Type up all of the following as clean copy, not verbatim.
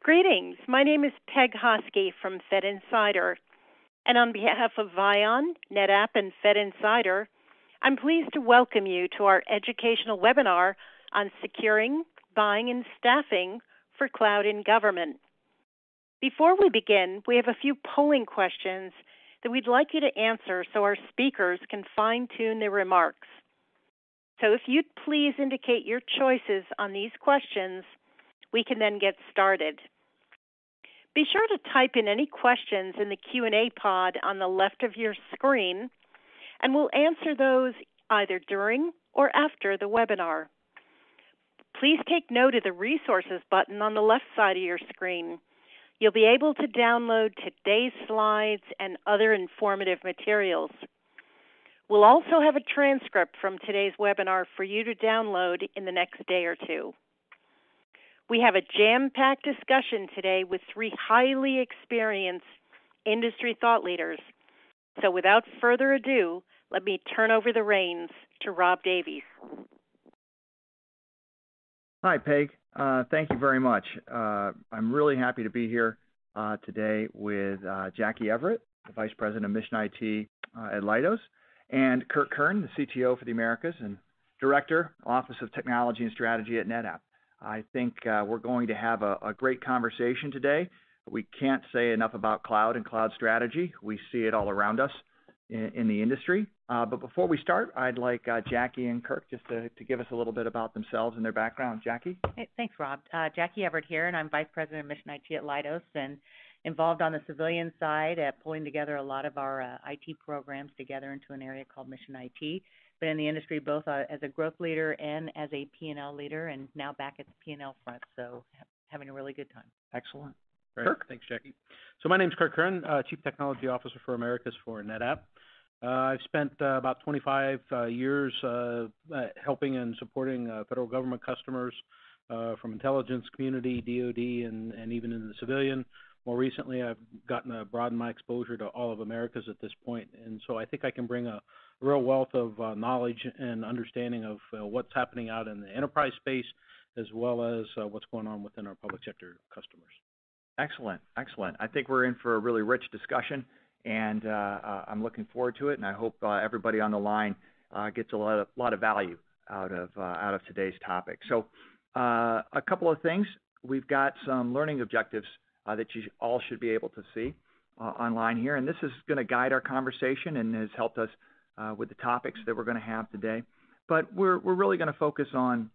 Greetings. My name is Peg Hosky from Fed Insider, and on behalf of Vion, NetApp, and Fed Insider, I'm pleased to welcome you to our educational webinar on securing, buying, and staffing for cloud in government. Before we begin, we have a few polling questions that we'd like you to answer so our speakers can fine-tune their remarks. So if you'd please indicate your choices on these questions, we can then get started. Be sure to type in any questions in the Q&A pod on the left of your screen, and we'll answer those either during or after the webinar. Please take note of the resources button on the left side of your screen. You'll be able to download today's slides and other informative materials. We'll also have a transcript from today's webinar for you to download in the next day or two. We have a jam-packed discussion today with three highly experienced industry thought leaders. So without further ado, let me turn over the reins to Rob Davies. Hi, Peg. Thank you very much. I'm really happy to be here today with Jackie Everett, the Vice President of Mission IT at Leidos, and Kirk Kern, the CTO for the Americas and Director, Office of Technology and Strategy at NetApp. I think we're going to have a great conversation today. We can't say enough about cloud and cloud strategy. We see it all around us in the industry. But before we start, I'd like Jackie and Kirk just to give us a little bit about themselves and their background. Jackie? Hey, thanks, Rob. Jackie Everett here, and I'm Vice President of Mission IT at Leidos, and involved on the civilian side at pulling together a lot of our IT programs together into an area called Mission IT. Been in the industry both as a growth leader and as a P&L leader, and now back at the P&L front, so having a really good time. Excellent. Great. Kirk? Thanks, Jackie. So my name's Kirk Kern, Chief Technology Officer for Americas for NetApp. I've spent about 25 years helping and supporting federal government customers from intelligence community, DoD, and even in the civilian. More recently, I've gotten to broaden my exposure to all of Americas at this point, and so I think I can bring a real wealth of knowledge and understanding of what's happening out in the enterprise space, as well as what's going on within our public sector customers. Excellent, excellent. I think we're in for a really rich discussion, and I'm looking forward to it, and I hope everybody on the line gets a lot of value out of today's topic. So a couple of things. We've got some learning objectives that you all should be able to see online here, and this is going to guide our conversation and has helped us with the topics that we're going to have today. But we're really going to focus on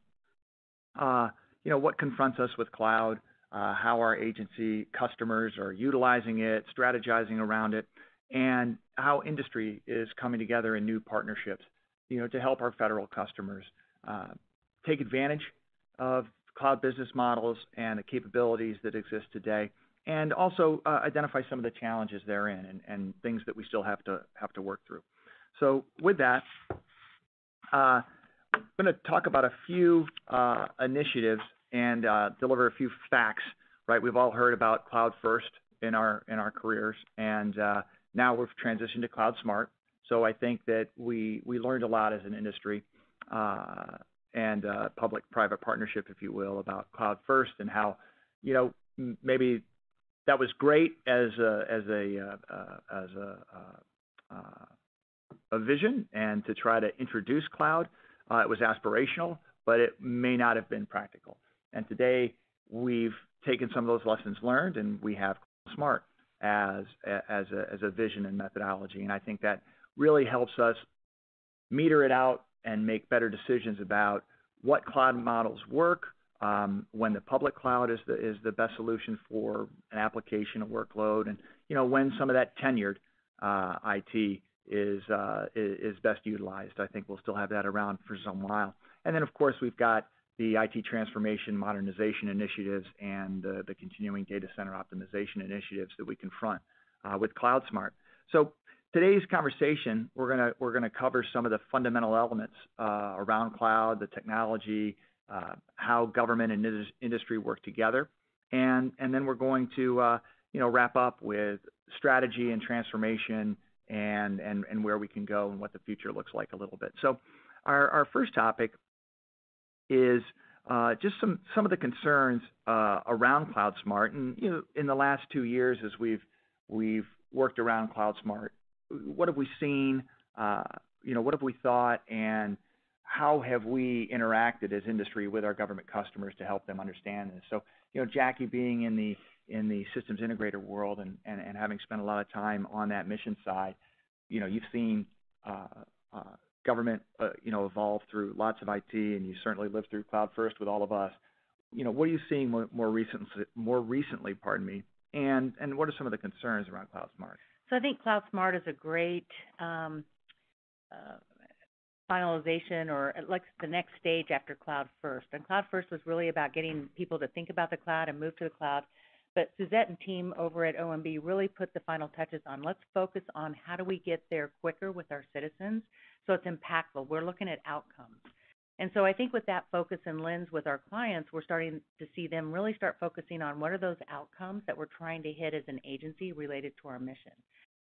what confronts us with cloud, how our agency customers are utilizing it, strategizing around it, and how industry is coming together in new partnerships, to help our federal customers take advantage of cloud business models and the capabilities that exist today, and also identify some of the challenges therein and things that we still have to work through. So with that, I'm going to talk about a few initiatives and deliver a few facts. Right, we've all heard about Cloud First in our careers, and now we've transitioned to Cloud Smart. So I think that we learned a lot as an industry and public-private partnership, if you will, about Cloud First and how maybe that was great as a vision and to try to introduce cloud. It was aspirational, but it may not have been practical. And today we've taken some of those lessons learned, and we have Smart as a vision and methodology. And I think that really helps us meter it out and make better decisions about what cloud models work, when the public cloud is the best solution for an application, a workload, and when some of that tenured IT is best utilized. I think we'll still have that around for some while. And then, of course, we've got the IT transformation modernization initiatives and the continuing data center optimization initiatives that we confront with Cloud Smart. So today's conversation, we're gonna cover some of the fundamental elements around cloud, the technology, how government and industry work together, and then we're going to wrap up with strategy and transformation and where we can go and what the future looks like a little bit. So our first topic is just some of the concerns around CloudSmart, and in the last 2 years as we've worked around CloudSmart, what have we seen? What have we thought, and how have we interacted as industry with our government customers to help them understand this? So, Jackie, being in the systems integrator world and having spent a lot of time on that mission side, you've seen government, evolve through lots of IT, and you certainly lived through Cloud First with all of us. What are you seeing more recently, pardon me, and what are some of the concerns around CloudSmart? So I think CloudSmart is a great finalization, or like the next stage after Cloud First. And Cloud First was really about getting people to think about the cloud and move to the cloud. But Suzette and team over at OMB really put the final touches on. Let's focus on how do we get there quicker with our citizens so it's impactful. We're looking at outcomes. And so I think with that focus and lens with our clients, we're starting to see them really start focusing on what are those outcomes that we're trying to hit as an agency related to our mission.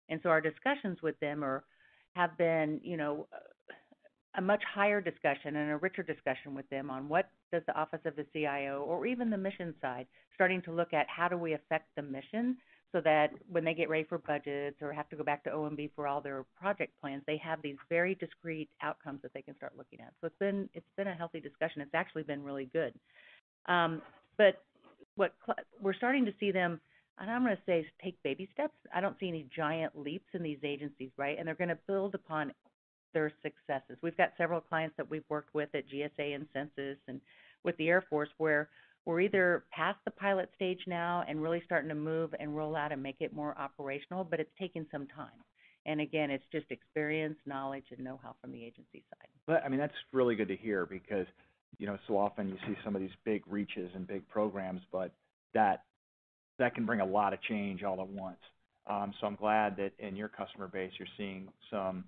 And so our discussions with them have been, a much higher discussion and a richer discussion with them on what does the Office of the CIO or even the mission side, starting to look at how do we affect the mission so that when they get ready for budgets or have to go back to OMB for all their project plans, they have these very discrete outcomes that they can start looking at. So it's been a healthy discussion. It's actually been really good. But we're starting to see them, and I'm going to say, take baby steps. I don't see any giant leaps in these agencies, right? And they're going to build upon their successes. We've got several clients that we've worked with at GSA and Census and with the Air Force where we're either past the pilot stage now and really starting to move and roll out and make it more operational, but it's taking some time. And again, it's just experience, knowledge, and know-how from the agency side. But, that's really good to hear because, so often you see some of these big reaches and big programs, but that can bring a lot of change all at once. So I'm glad that in your customer base you're seeing some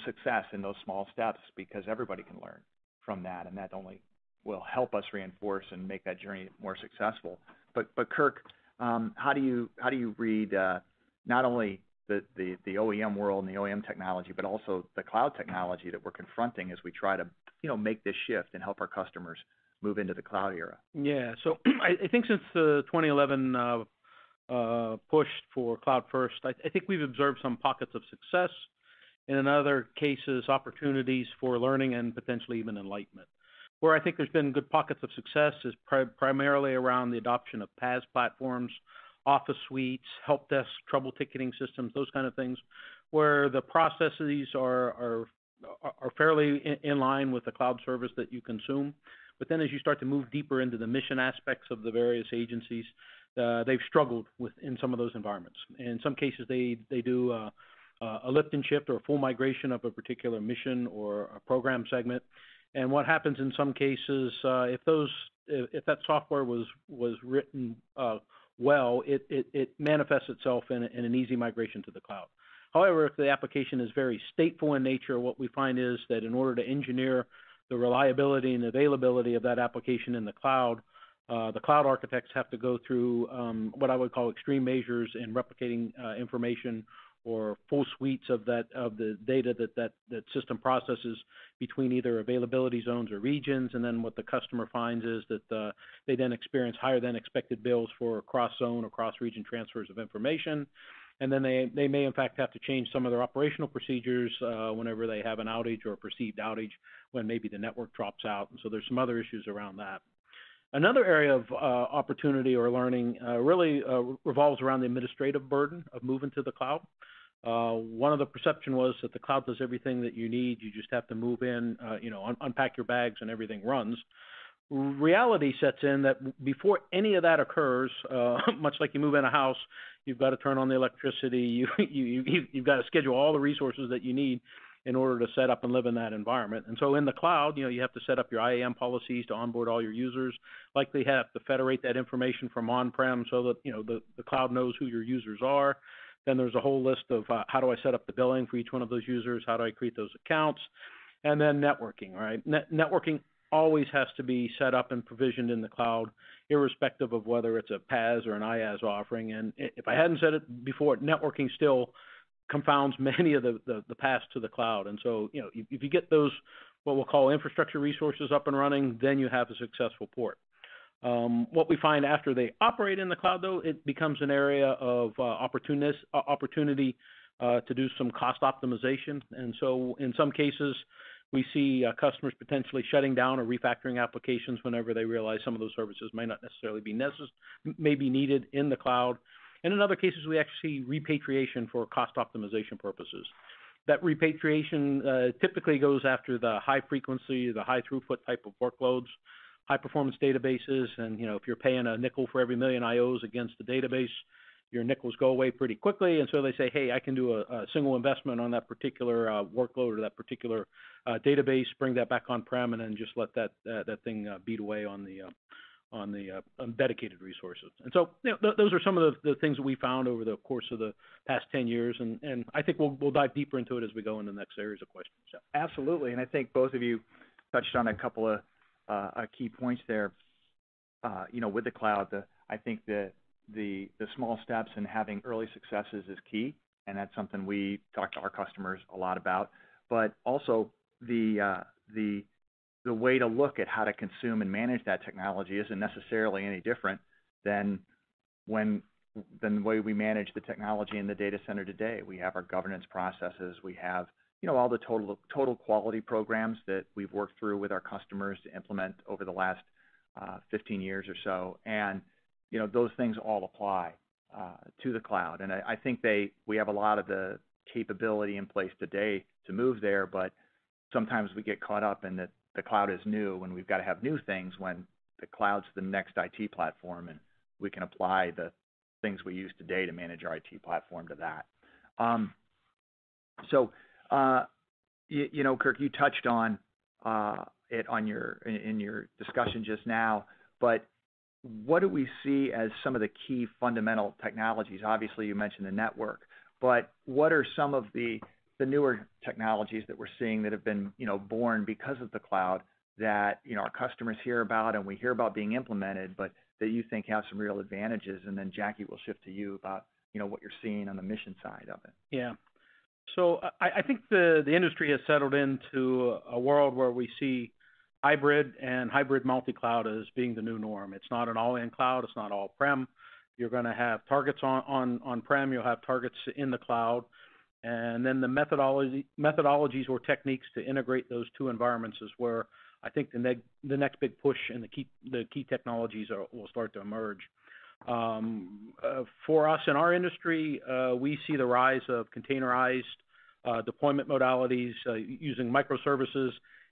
success in those small steps because everybody can learn from that, and that only will help us reinforce and make that journey more successful. But Kirk, how do you read not only the OEM world and the OEM technology, but also the cloud technology that we're confronting as we try to make this shift and help our customers move into the cloud era? Yeah, so I think since the 2011 push for Cloud First, I think we've observed some pockets of success, and in other cases, opportunities for learning and potentially even enlightenment. Where I think there's been good pockets of success is primarily around the adoption of PaaS platforms, office suites, help desk, trouble ticketing systems, those kind of things, where the processes are fairly in line with the cloud service that you consume. But then as you start to move deeper into the mission aspects of the various agencies, they've struggled in some of those environments. In some cases, they do a lift and shift or a full migration of a particular mission or a program segment. And what happens in some cases, if that software was written well, it manifests itself in an easy migration to the cloud. However, if the application is very stateful in nature, what we find is that in order to engineer the reliability and availability of that application in the cloud architects have to go through what I would call extreme measures in replicating information or full suites of the data that system processes between either availability zones or regions. And then what the customer finds is that they then experience higher than expected bills for cross-zone or cross-region transfers of information. And then they may in fact have to change some of their operational procedures whenever they have an outage or a perceived outage when maybe the network drops out. And so there's some other issues around that. Another area of opportunity or learning really revolves around the administrative burden of moving to the cloud. One of the perception was that the cloud does everything that you need. You just have to move in, unpack your bags and everything runs. Reality sets in that before any of that occurs, much like you move in a house, you've got to turn on the electricity. You've got to schedule all the resources that you need in order to set up and live in that environment. And so in the cloud, you have to set up your IAM policies to onboard all your users. Likely have to federate that information from on-prem so that the cloud knows who your users are. Then there's a whole list of how do I set up the billing for each one of those users? How do I create those accounts? And then networking, right? Networking always has to be set up and provisioned in the cloud, irrespective of whether it's a PaaS or an IaaS offering. And if I hadn't said it before, networking still confounds many of the paths to the cloud. And so, if you get those, what we'll call infrastructure resources up and running, then you have a successful port. What we find after they operate in the cloud, though, it becomes an area of opportunity to do some cost optimization. And so in some cases, we see customers potentially shutting down or refactoring applications whenever they realize some of those services may not necessarily may be needed in the cloud. And in other cases, we actually see repatriation for cost optimization purposes. That repatriation typically goes after the high frequency, the high throughput type of workloads, high performance databases. And, if you're paying a nickel for every million IOs against the database, your nickels go away pretty quickly. And so they say, hey, I can do a single investment on that particular workload or that particular database, bring that back on-prem, and then just let that thing beat away on the dedicated resources. And so those are some of the things that we found over the course of the past 10 years, and I think we'll dive deeper into it as we go in the next series of questions. So. Absolutely, and I think both of you touched on a couple of key points there. With the cloud, I think the small steps and having early successes is key, and that's something we talk to our customers a lot about. But also the way to look at how to consume and manage that technology isn't necessarily any different than the way we manage the technology in the data center today. We have our governance processes. We have all the total quality programs that we've worked through with our customers to implement over the last 15 years or so, and those things all apply to the cloud. And I think we have a lot of the capability in place today to move there, but sometimes we get caught up in that the cloud is new when we've got to have new things when the cloud's the next IT platform, and we can apply the things we use today to manage our IT platform to that. Kirk, you touched on it in your discussion just now, but what do we see as some of the key fundamental technologies? Obviously, you mentioned the network, but what are some of the newer technologies that we're seeing that have been, born because of the cloud that, our customers hear about and we hear about being implemented, but that you think have some real advantages? And then Jackie, will shift to you about, what you're seeing on the mission side of it. Yeah. So I think the industry has settled into a world where we see hybrid and hybrid multi-cloud as being the new norm. It's not an all-in cloud. It's not all-prem. You're going to have targets on-prem. You'll have targets in the cloud. And then the methodologies or techniques to integrate those two environments is where I think the next big push and the key technologies will start to emerge. For us in our industry, we see the rise of containerized deployment modalities using microservices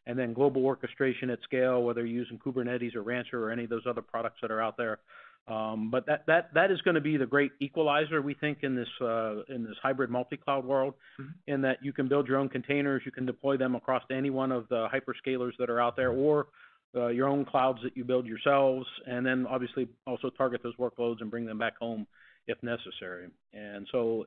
and then global orchestration at scale, whether you're using Kubernetes or Rancher or any of those other products that are out there. But that is going to be the great equalizer, we think, in this hybrid multi-cloud world, in that you can build your own containers, you can deploy them across any one of the hyperscalers that are out there, or your own clouds that you build yourselves, and then obviously also target those workloads and bring them back home if necessary. And so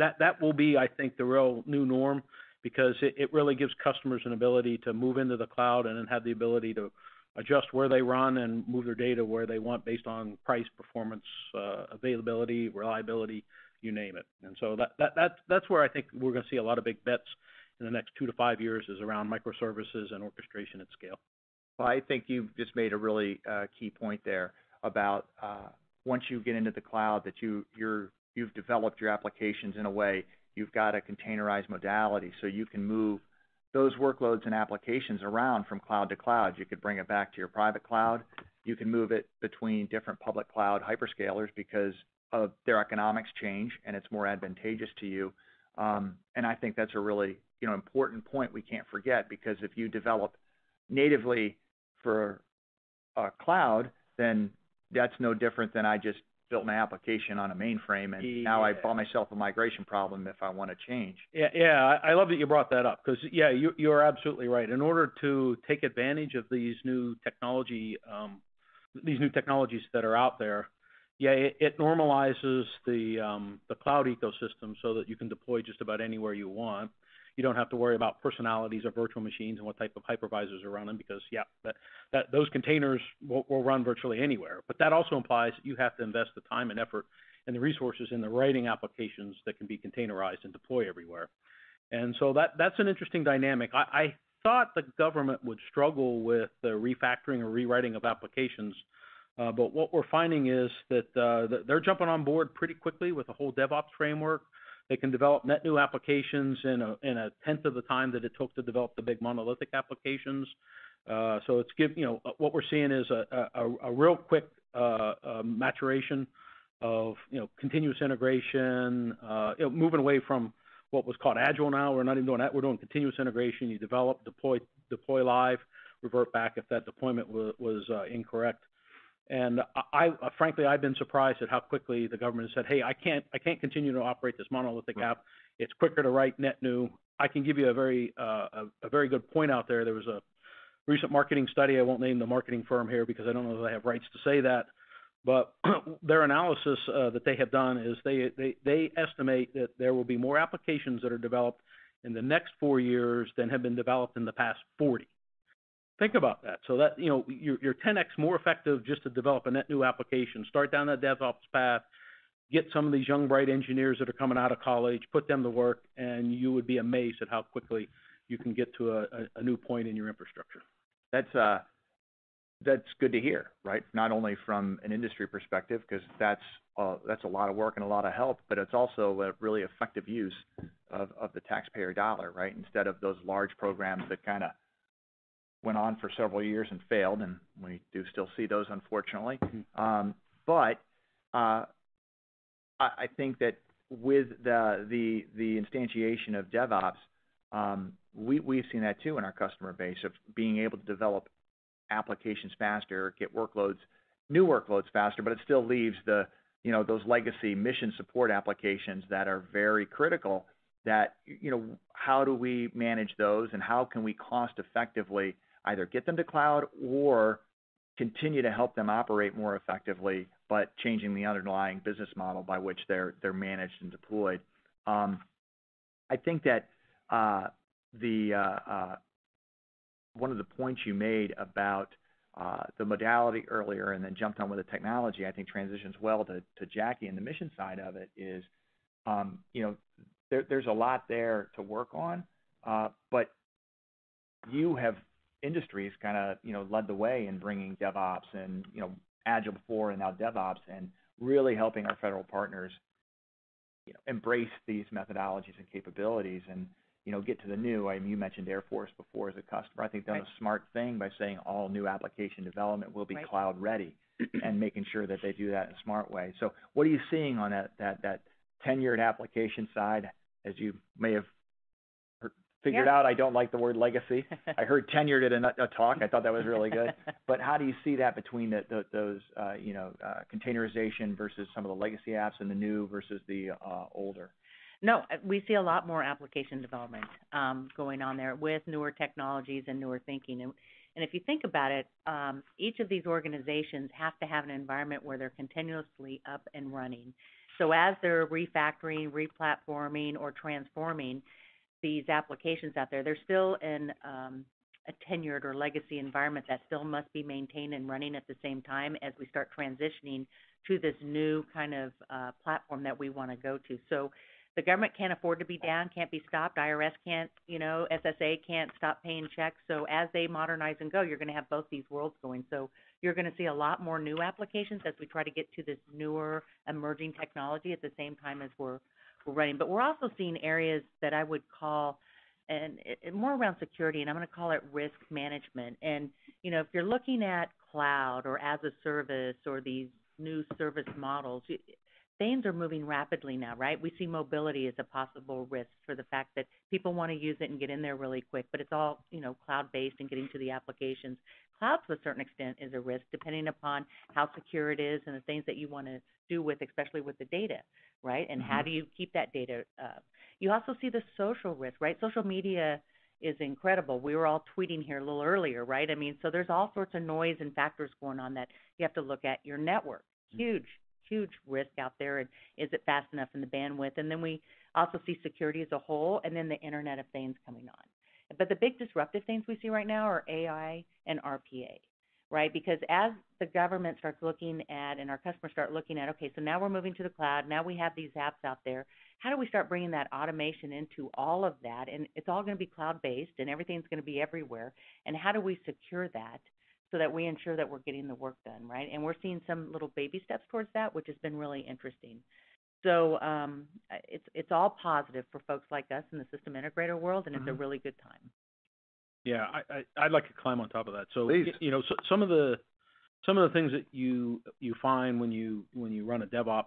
that will be, I think, the real new norm, because it really gives customers an ability to move into the cloud and then have the ability to adjust where they run and move their data where they want based on price, performance, availability, reliability, you name it. And so that's where I think we're going to see a lot of big bets in the next 2 to 5 years, is around microservices and orchestration at scale. Well, I think you've just made a really key point there about once you get into the cloud that you've developed your applications in a way, you've got a containerized modality, so you can move those workloads and applications around from cloud to cloud. You could bring it back to your private cloud. You can move it between different public cloud hyperscalers because of their economics change and it's more advantageous to you. And I think that's a really important point we can't forget, because if you develop natively for a cloud, then that's no different than I just built my application on a mainframe, and now I bought myself a migration problem if I want to change. Yeah, I love that you brought that up, because you're absolutely right. In order to take advantage of these new technologies that are out there, it normalizes the cloud ecosystem so that you can deploy just about anywhere you want. You don't have to worry about personalities or virtual machines and what type of hypervisors are running, because those containers will run virtually anywhere. But that also implies that you have to invest the time and effort and the resources in the writing applications that can be containerized and deploy everywhere. And so that's an interesting dynamic. I thought the government would struggle with the refactoring or rewriting of applications, but what we're finding is that they're jumping on board pretty quickly with the whole DevOps framework. They can develop net new applications in a tenth of the time that it took to develop the big monolithic applications. So what we're seeing is a real quick maturation of continuous integration, moving away from what was called agile. Now we're not even doing that. We're doing continuous integration. You develop, deploy live, revert back if that deployment was incorrect. And frankly, I've been surprised at how quickly the government has said, "Hey, I can't continue to operate this monolithic app. It's quicker to write net new." I can give you a very good point out there. There was a recent marketing study. I won't name the marketing firm here because I don't know if I have rights to say that. But their analysis that they have done is they estimate that there will be more applications that are developed in the next 4 years than have been developed in the past 40. Think about that. So that you're 10x more effective just to develop a net new application. Start down that DevOps path, get some of these young bright engineers that are coming out of college, put them to work, and you would be amazed at how quickly you can get to a new point in your infrastructure. That's good to hear, right? Not only from an industry perspective, because that's a lot of work and a lot of help, but it's also a really effective use of the taxpayer dollar, right? Instead of those large programs that kind of went on for several years and failed, and we do still see those, unfortunately. Mm-hmm. But I think that with the instantiation of DevOps, we've seen that too in our customer base of being able to develop applications faster, get new workloads faster, but it still leaves those legacy mission support applications that are very critical. That how do we manage those, and how can we cost effectively either get them to cloud or continue to help them operate more effectively, but changing the underlying business model by which they're managed and deployed. I think that one of the points you made about the modality earlier and then jumped on with the technology, I think transitions well to Jackie and the mission side of it is, there's a lot there to work on, but you have industries kind of, led the way in bringing DevOps and, Agile before and now DevOps, and really helping our federal partners, embrace these methodologies and capabilities and, get to the new. I mean, you mentioned Air Force before as a customer. I think done a smart thing by saying all new application development will be cloud ready and making sure that they do that in a smart way. So what are you seeing on that tenured application side? As you may have figured out, I don't like the word legacy. I heard tenured at a talk. I thought that was really good. But how do you see that between those containerization versus some of the legacy apps and the new versus the older? No, we see a lot more application development going on there with newer technologies and newer thinking. And if you think about it, each of these organizations have to have an environment where they're continuously up and running. So as they're refactoring, replatforming, or transforming these applications out there, they're still in a tenured or legacy environment that still must be maintained and running at the same time as we start transitioning to this new kind of platform that we want to go to. So the government can't afford to be down, can't be stopped. IRS can't, SSA can't stop paying checks. So as they modernize and go, you're going to have both these worlds going. So you're going to see a lot more new applications as we try to get to this newer emerging technology at the same time as we're running. But we're also seeing areas that I would call, and more around security, and I'm going to call it risk management. And, if you're looking at cloud or as a service or these new service models, things are moving rapidly now, right? We see mobility as a possible risk for the fact that people want to use it and get in there really quick, but it's all, cloud-based and getting to the applications. Cloud, to a certain extent, is a risk depending upon how secure it is and the things that you want to do with, especially with the data, right? And how do you keep that data up? You also see the social risk, right? Social media is incredible. We were all tweeting here a little earlier, right? I mean, so there's all sorts of noise and factors going on that you have to look at. Your network, huge risk out there, and is it fast enough in the bandwidth? And then we also see security as a whole, and then the Internet of Things coming on. But the big disruptive things we see right now are AI and RPA, right? Because as the government starts looking at and our customers start looking at, okay, so now we're moving to the cloud, now we have these apps out there, how do we start bringing that automation into all of that? And it's all going to be cloud-based and everything's going to be everywhere. And how do we secure that so that we ensure that we're getting the work done, right? And we're seeing some little baby steps towards that, which has been really interesting. So it's all positive for folks like us in the system integrator world, and it's a really good time. Yeah, I'd like to climb on top of that. So, Please. you know, so some of the things that you find when you run a DevOps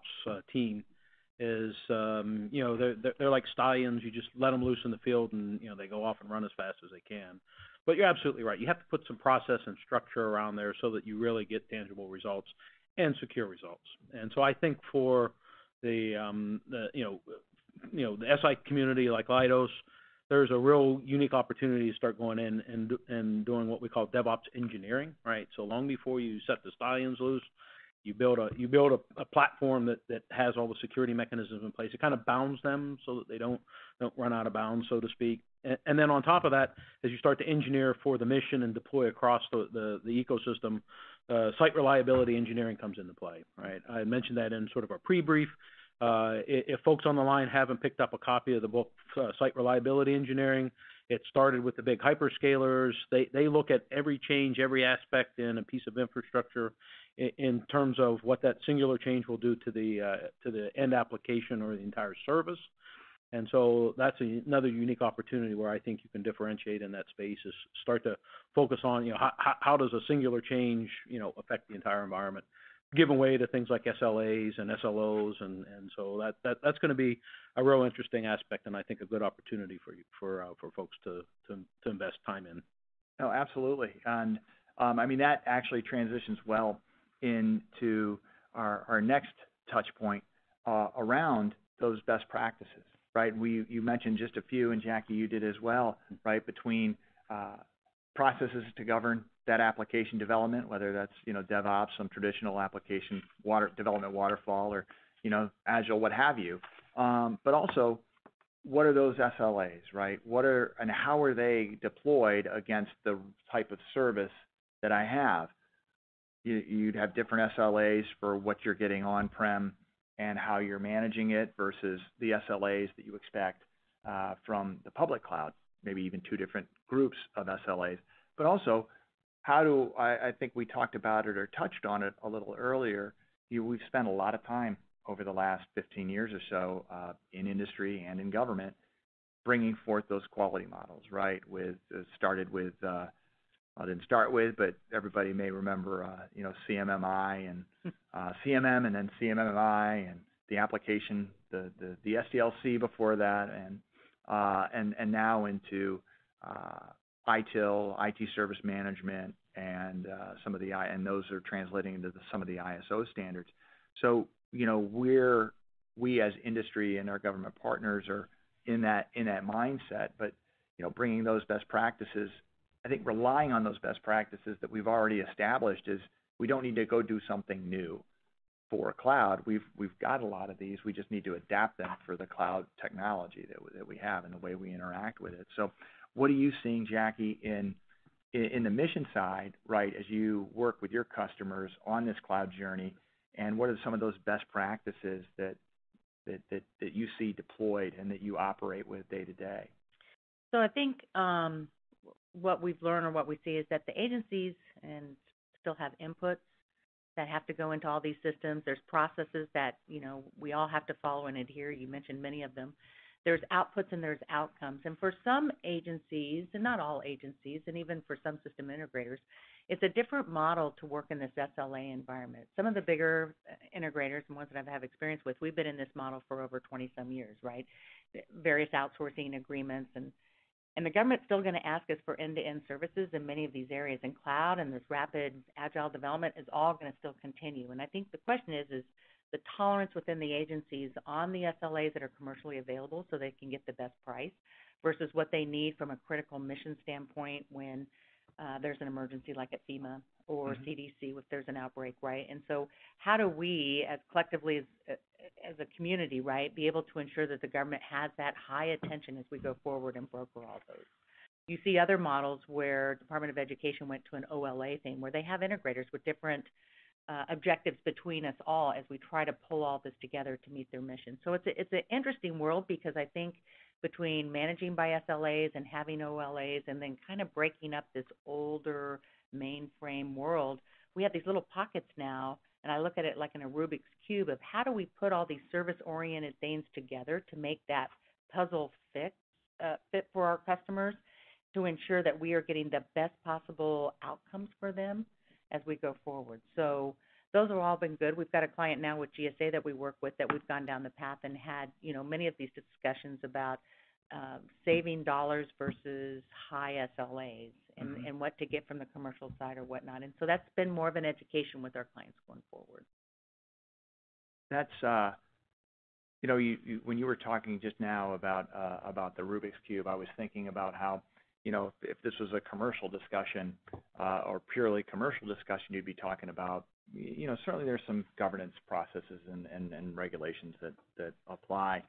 team is, you know, they're like stallions. You just let them loose in the field, and you know they go off and run as fast as they can. But you're absolutely right. You have to put some process and structure around there so that you really get tangible results and secure results. And so I think for the the SI community like Leidos, there's a real unique opportunity to start going in and doing what we call DevOps engineering, right? So long before you set the stallions loose, you build a platform that has all the security mechanisms in place. It kind of bounds them so that they don't run out of bounds, so to speak. And then on top of that, as you start to engineer for the mission and deploy across the ecosystem, site reliability engineering comes into play, right? I mentioned that in sort of our pre-brief. If folks on the line haven't picked up a copy of the book, Site Reliability Engineering, it started with the big hyperscalers. They look at every change, every aspect in a piece of infrastructure in terms of what that singular change will do to the end application or the entire service. And so that's another unique opportunity where I think you can differentiate in that space, is start to focus on, you know, how does a singular change, you know, affect the entire environment, giving way to things like SLAs and SLOs, and so that's going to be a real interesting aspect, and I think a good opportunity for folks to invest time in. No, absolutely, and I mean that actually transitions well into our next touch point around those best practices, right? You mentioned just a few, and Jackie, you did as well, right? Between processes to govern that application development, whether that's, you know, DevOps, some traditional application development waterfall, or, you know, Agile, what have you. But also, what are those SLAs, right? And how are they deployed against the type of service that I have? You'd have different SLAs for what you're getting on-prem and how you're managing it versus the SLAs that you expect from the public cloud, maybe even two different groups of SLAs. But also, I think we talked about it or touched on it a little earlier. We've spent a lot of time over the last 15 years or so in industry and in government bringing forth those quality models, right? Started with, I didn't start with, but everybody may remember, you know, CMMI and CMM, and then CMMI, and the application, the SDLC before that, and now into ITIL, IT Service Management, and some of and those are translating into some of the ISO standards. So, you know, we as industry and our government partners are in that mindset, but, you know, bringing those best practices, I think relying on those best practices that we've already established, is we don't need to go do something new for cloud. We've got a lot of these. We just need to adapt them for the cloud technology that we have and the way we interact with it. So what are you seeing, Jackie, in the mission side, right, as you work with your customers on this cloud journey, and what are some of those best practices that you see deployed and that you operate with day to day? So I think what we've learned or what we see is that the agencies and still have inputs that have to go into all these systems. There's processes that, you know, we all have to follow and adhere. You mentioned many of them. There's outputs and there's outcomes. And for some agencies, and not all agencies, and even for some system integrators, it's a different model to work in this SLA environment. Some of the bigger integrators and ones that I have experience with, we've been in this model for over 20-some years, right? Various outsourcing agreements, and the government's still going to ask us for end-to-end services in many of these areas. And cloud and this rapid agile development is all going to still continue. And I think the question is the tolerance within the agencies on the SLAs that are commercially available so they can get the best price versus what they need from a critical mission standpoint when there's an emergency like at FEMA or CDC if there's an outbreak, right? And so how do we, as collectively as a community, right, be able to ensure that the government has that high attention as we go forward and broker all those? You see other models where Department of Education went to an OLA thing, where they have integrators with different objectives between us all as we try to pull all this together to meet their mission. So it's an interesting world, because I think between managing by SLAs and having OLAs and then kind of breaking up this older mainframe world, we have these little pockets now, and I look at it like in a Rubik's Cube of how do we put all these service-oriented things together to make that puzzle fit for our customers, to ensure that we are getting the best possible outcomes for them as we go forward. So those have all been good. We've got a client now with GSA that we work with that we've gone down the path and had, many of these discussions about saving dollars versus high SLAs and what to get from the commercial side or whatnot. And so that's been more of an education with our clients going forward. That's, when you were talking just now about the Rubik's Cube, I was thinking about how, if this was a commercial discussion or purely commercial discussion, you'd be talking about, certainly there's some governance processes and regulations that apply.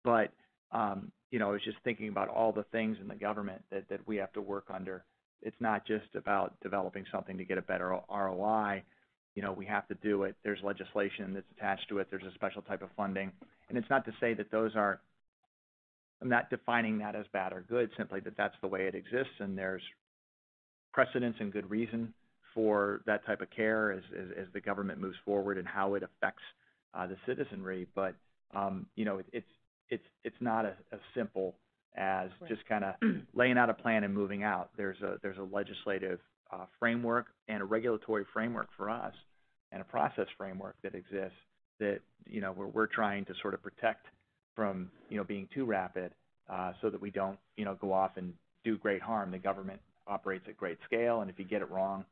But, I was just thinking about all the things in the government that we have to work under. It's not just about developing something to get a better ROI. We have to do it. There's legislation that's attached to it. There's a special type of funding. And it's not to say that those are, I'm not defining that as bad or good, simply that that's the way it exists, and there's precedence and good reason for that type of care as the government moves forward and how it affects the citizenry. But it's not as simple as just kind of laying out a plan and moving out. There's a legislative framework and a regulatory framework for us, and a process framework that exists that we're trying to sort of protect from being too rapid, so that we don't go off and do great harm. The government operates at great scale, and if you get it wrong,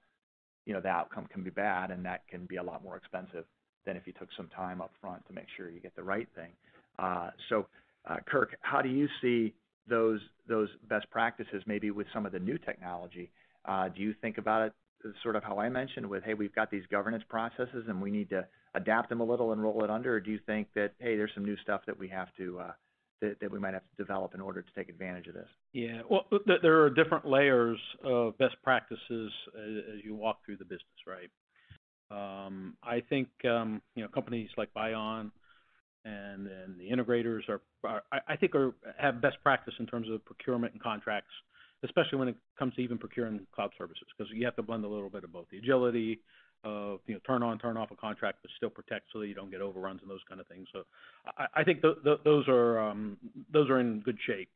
the outcome can be bad, and that can be a lot more expensive than if you took some time up front to make sure you get the right thing. So, Kirk, how do you see those best practices maybe with some of the new technology? Do you think about it sort of how I mentioned with, hey, we've got these governance processes and we need to adapt them a little and roll it under, or do you think that, hey, there's some new stuff that we have to that we might have to develop in order to take advantage of this? Yeah, well, there are different layers of best practices as you walk through the business, right? I think companies like Bion and the integrators have best practice in terms of procurement and contracts, especially when it comes to even procuring cloud services, because you have to blend a little bit of both the agility of turn on, turn off a contract, but still protect so that you don't get overruns and those kind of things. So I think those are in good shape.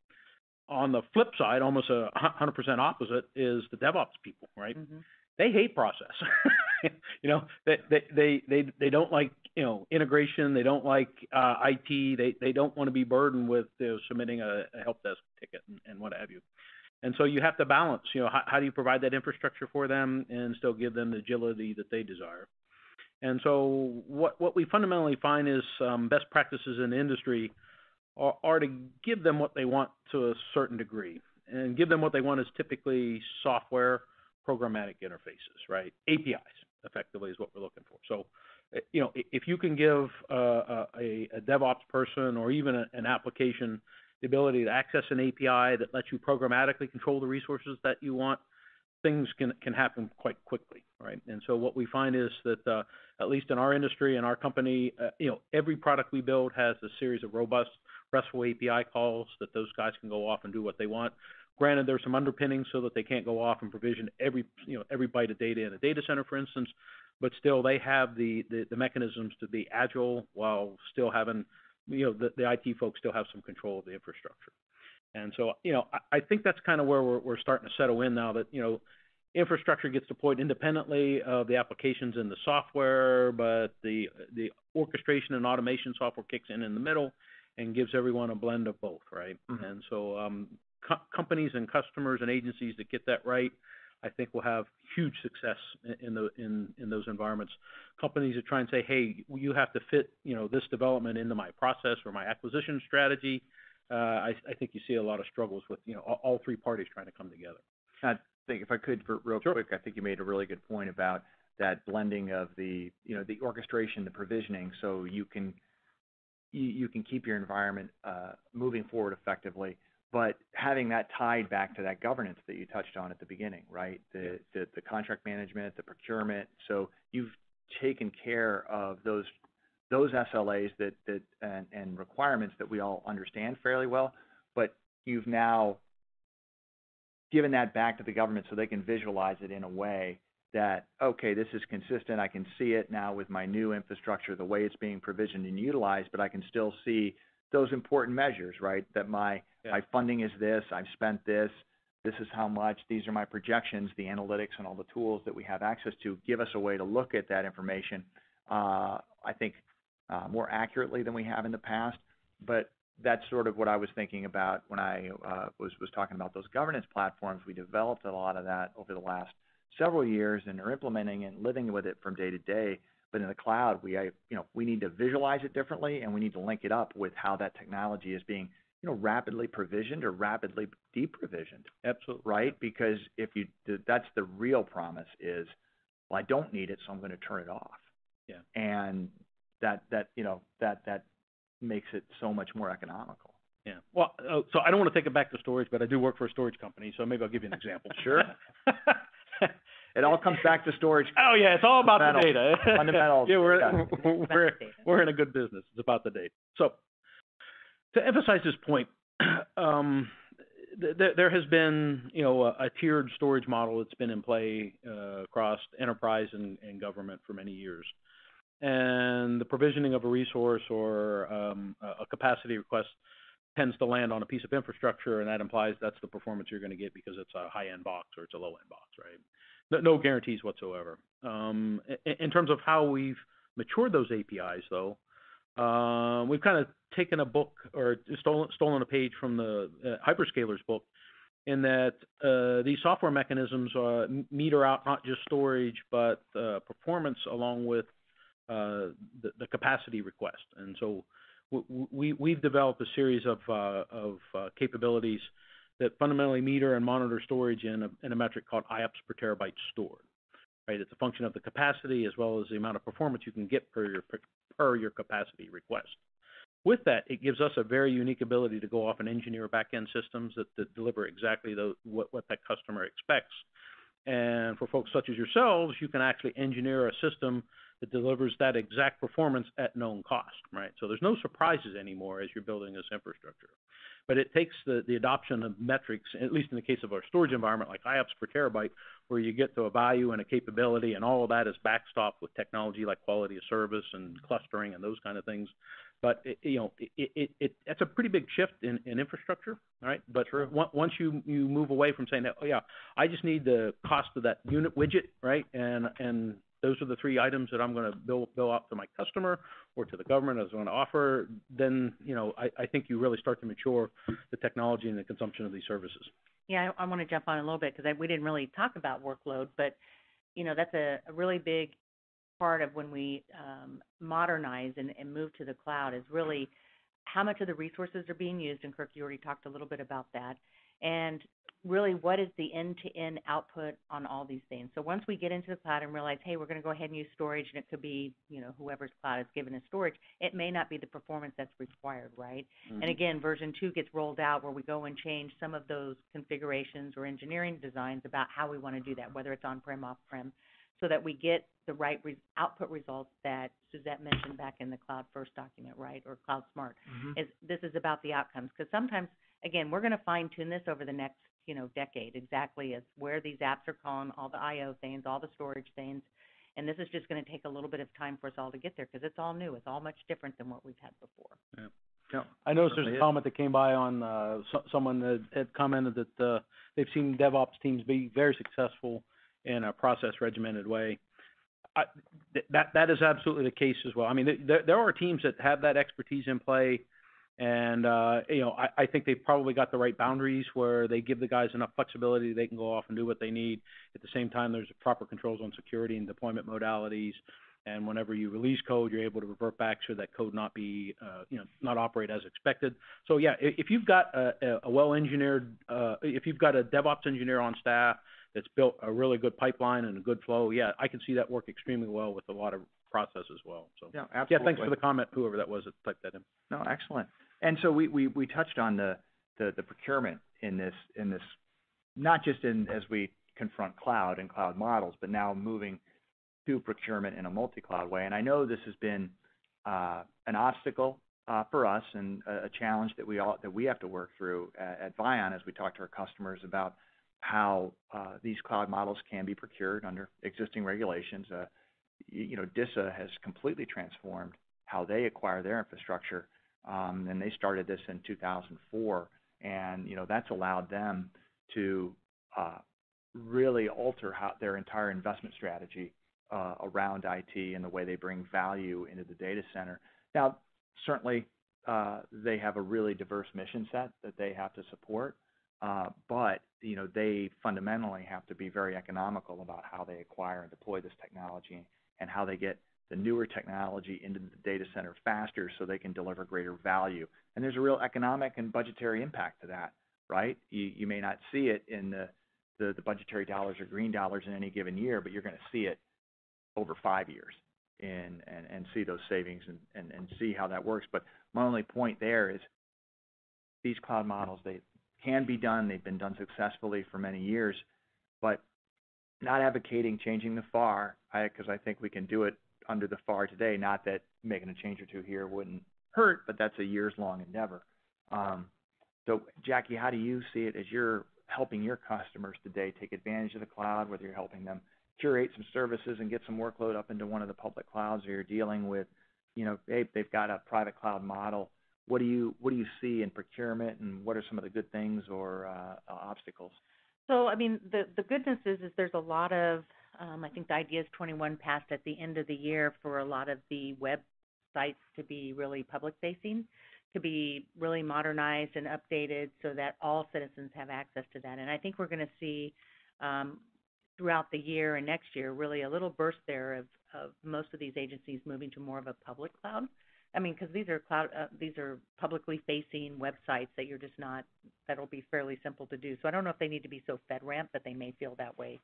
On the flip side, almost 100% opposite is the DevOps people, right? Mm-hmm. They hate process. They don't like integration. They don't like IT. They don't want to be burdened with submitting a help desk ticket and what have you. And so you have to balance, how do you provide that infrastructure for them and still give them the agility that they desire? And so what we fundamentally find is best practices in the industry are to give them what they want to a certain degree. And give them what they want is typically software programmatic interfaces, right? APIs, effectively, is what we're looking for. So, if you can give a DevOps person or even an application the ability to access an API that lets you programmatically control the resources that you want, things can happen quite quickly, right? And so what we find is that, at least in our industry and our company, every product we build has a series of robust RESTful API calls that those guys can go off and do what they want. Granted, there's some underpinnings so that they can't go off and provision every byte of data in a data center, for instance, but still they have the mechanisms to be agile while still having the IT folks still have some control of the infrastructure. And so, I think that's kind of where we're starting to settle in now that, infrastructure gets deployed independently of the applications in the software, but the orchestration and automation software kicks in the middle and gives everyone a blend of both, right? Mm-hmm. And so companies and customers and agencies that get that right, I think will have huge success in those environments. Companies that try and say, hey, you have to fit this development into my process or my acquisition strategy. I think you see a lot of struggles with all three parties trying to come together. I think if I could, real quick, I think you made a really good point about that blending of the the orchestration, the provisioning, so you can keep your environment moving forward effectively but having that tied back to that governance that you touched on at the beginning, right? The contract management, the procurement. So you've taken care of those SLAs and requirements that we all understand fairly well, but you've now given that back to the government so they can visualize it in a way that, okay, this is consistent. I can see it now with my new infrastructure, the way it's being provisioned and utilized, but I can still see those important measures, right? That my funding is this, I've spent this, this is how much, these are my projections, the analytics and all the tools that we have access to give us a way to look at that information, I think, more accurately than we have in the past. But that's sort of what I was thinking about when I was talking about those governance platforms. We developed a lot of that over the last several years and are implementing and living with it from day to day. But in the cloud, we need to visualize it differently, and we need to link it up with how that technology is being, rapidly provisioned or rapidly deprovisioned. Absolutely. Right? Because that's the real promise is, well, I don't need it, so I'm going to turn it off. Yeah. And that makes it so much more economical. Yeah. Well, so I don't want to take it back to storage, but I do work for a storage company, so maybe I'll give you an example. Sure. It all comes back to storage. Oh yeah, it's all about the data. Fundamentals. Yeah, we're in a good business. It's about the data. So to emphasize this point, there has been a tiered storage model that's been in play across enterprise and government for many years, and the provisioning of a resource or a capacity request tends to land on a piece of infrastructure, and that implies that's the performance you're going to get because it's a high-end box or it's a low-end box, right? No guarantees whatsoever. In terms of how we've matured those APIs, though, we've kind of taken a book or stolen a page from the hyperscalers book, in that these software mechanisms meter out not just storage but performance along with the capacity request. And so we've developed a series of capabilities that fundamentally meter and monitor storage in a metric called IOPS per terabyte stored. Right, it's a function of the capacity as well as the amount of performance you can get per your capacity request. With that, it gives us a very unique ability to go off and engineer back-end systems that deliver exactly what that customer expects. And for folks such as yourselves, you can actually engineer a system that delivers that exact performance at known cost, right? So there's no surprises anymore as you're building this infrastructure. But it takes the adoption of metrics, at least in the case of our storage environment, like IOPS per terabyte, where you get to a value and a capability, and all of that is backstopped with technology like quality of service and clustering and those kind of things. But it's a pretty big shift in infrastructure, right? But once you move away from saying that, oh yeah, I just need the cost of that unit widget, right? And those are the three items that I'm going to bill out to my customer or to the government as I'm going to offer, then I think you really start to mature the technology and the consumption of these services. Yeah, I want to jump on a little bit because we didn't really talk about workload, but that's a really big part of when we modernize and move to the cloud is really how much of the resources are being used. And Kirk, you already talked a little bit about that. And really, what is the end-to-end output on all these things? So once we get into the cloud and realize, hey, we're going to go ahead and use storage, and it could be, whoever's cloud is given as storage, it may not be the performance that's required, right? Mm-hmm. And again, version 2 gets rolled out where we go and change some of those configurations or engineering designs about how we want to do that, whether it's on-prem, off-prem, so that we get the right output results that Suzette mentioned back in the Cloud First document, right, or Cloud Smart. Mm-hmm. This is about the outcomes, because sometimes, again, we're going to fine-tune this over the next decade, exactly as where these apps are calling, all the I/O things, all the storage things, and this is just going to take a little bit of time for us all to get there because it's all new. It's all much different than what we've had before. Yeah. Yeah. I noticed there's a comment that came by on someone that had commented that they've seen DevOps teams be very successful in a process regimented way. That is absolutely the case as well. I mean, there are teams that have that expertise in play. And, I think they've probably got the right boundaries where they give the guys enough flexibility they can go off and do what they need. At the same time, there's proper controls on security and deployment modalities. And whenever you release code, you're able to revert back so that code not be, not operate as expected. So, yeah, if you've got a well-engineered, if you've got a DevOps engineer on staff that's built a really good pipeline and a good flow, yeah, I can see that work extremely well with a lot of process as well. So, yeah, absolutely. Yeah, thanks for the comment, whoever that was that typed that in. No, excellent. And so we touched on the the procurement in this, not just as we confront cloud and cloud models, but now moving to procurement in a multi-cloud way. And I know this has been an obstacle for us and a challenge that we have to work through at Vion as we talk to our customers about how these cloud models can be procured under existing regulations. DISA has completely transformed how they acquire their infrastructure, and they started this in 2004, and that's allowed them to really alter their entire investment strategy around IT and the way they bring value into the data center. Now, certainly, they have a really diverse mission set that they have to support, but they fundamentally have to be very economical about how they acquire and deploy this technology and how they get the newer technology into the data center faster so they can deliver greater value. And there's a real economic and budgetary impact to that, right? You may not see it in the budgetary dollars or green dollars in any given year, but you're going to see it over 5 years and see those savings and see how that works. But my only point there is these cloud models, they can be done. They've been done successfully for many years, but not advocating changing the FAR, because I think we can do it under the FAR today. Not that making a change or two here wouldn't hurt, but that's a years-long endeavor. So, Jackie, how do you see it as you're helping your customers today take advantage of the cloud, whether you're helping them curate some services and get some workload up into one of the public clouds, or you're dealing with, they've got a private cloud model? What do you see in procurement, and what are some of the good things or obstacles? So, I mean, the good news is there's a lot of, I think the IDEAS 21 passed at the end of the year for a lot of the websites to be really public-facing, to be really modernized and updated so that all citizens have access to that. And I think we're going to see throughout the year and next year really a little burst there of most of these agencies moving to more of a public cloud. I mean, because these are publicly facing websites that you're just not, that'll be fairly simple to do. So I don't know if they need to be so FedRAMP, but they may feel that way